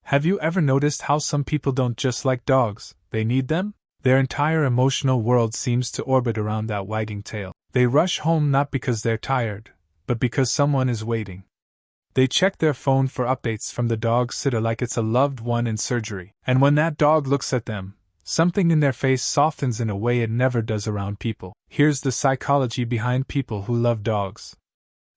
Have you ever noticed how some people don't just like dogs, they need them? Their entire emotional world seems to orbit around that wagging tail. They rush home not because they're tired, but because someone is waiting. They check their phone for updates from the dog sitter like it's a loved one in surgery. And when that dog looks at them, something in their face softens in a way it never does around people. Here's the psychology behind people who love dogs.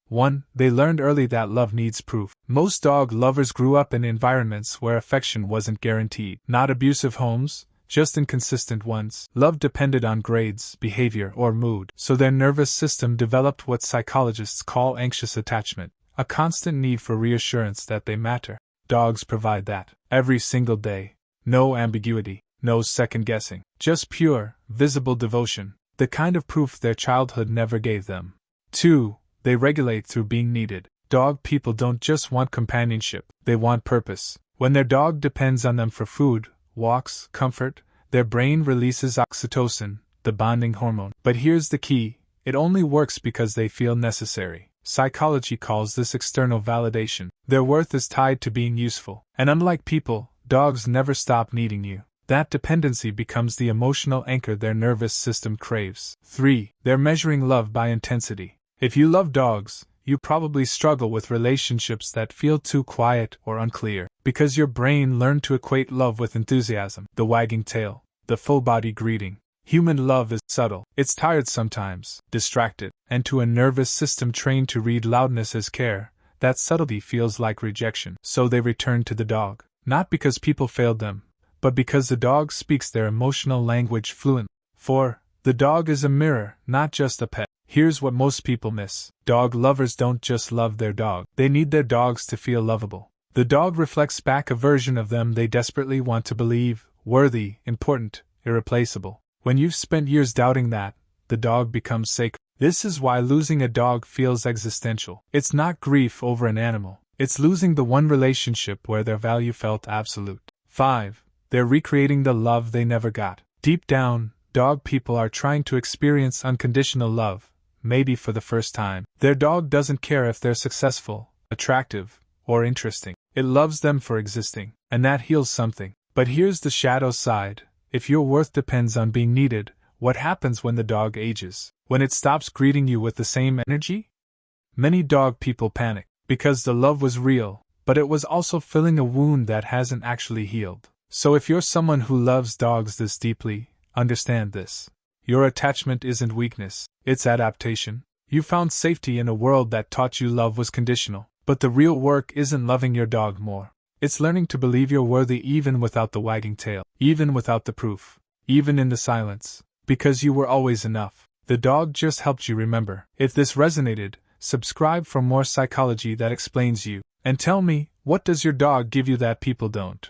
1. They learned early that love needs proof. Most dog lovers grew up in environments where affection wasn't guaranteed. Not abusive homes, just inconsistent ones. Love depended on grades, behavior, or mood. So their nervous system developed what psychologists call anxious attachment, a constant need for reassurance that they matter. Dogs provide that. Every single day. No ambiguity, no second guessing. Just pure, visible devotion. The kind of proof their childhood never gave them. 2. They regulate through being needed. Dog people don't just want companionship, they want purpose. When their dog depends on them for food, walks, comfort, their brain releases oxytocin, the bonding hormone. But here's the key, it only works because they feel necessary. Psychology calls this external validation. Their worth is tied to being useful. And unlike people, dogs never stop needing you. That dependency becomes the emotional anchor their nervous system craves. 3. They're measuring love by intensity. If you love dogs, you probably struggle with relationships that feel too quiet or unclear, because your brain learned to equate love with enthusiasm, the wagging tail, the full-body greeting. Human love is subtle, it's tired sometimes, distracted, and to a nervous system trained to read loudness as care, that subtlety feels like rejection. So they return to the dog, not because people failed them, but because the dog speaks their emotional language fluently. 4. The dog is a mirror, not just a pet. Here's what most people miss. Dog lovers don't just love their dog, they need their dogs to feel lovable. The dog reflects back a version of them they desperately want to believe, worthy, important, irreplaceable. When you've spent years doubting that, the dog becomes sacred. This is why losing a dog feels existential. It's not grief over an animal, it's losing the one relationship where their value felt absolute. 5. They're recreating the love they never got. Deep down, dog people are trying to experience unconditional love. Maybe for the first time. Their dog doesn't care if they're successful, attractive, or interesting. It loves them for existing, and that heals something. But here's the shadow side. If your worth depends on being needed, what happens when the dog ages? When it stops greeting you with the same energy? Many dog people panic, because the love was real, but it was also filling a wound that hasn't actually healed. So if you're someone who loves dogs this deeply, understand this. Your attachment isn't weakness, it's adaptation. You found safety in a world that taught you love was conditional. But the real work isn't loving your dog more. It's learning to believe you're worthy even without the wagging tail, even without the proof, even in the silence, because you were always enough. The dog just helped you remember. If this resonated, subscribe for more psychology that explains you. And tell me, what does your dog give you that people don't?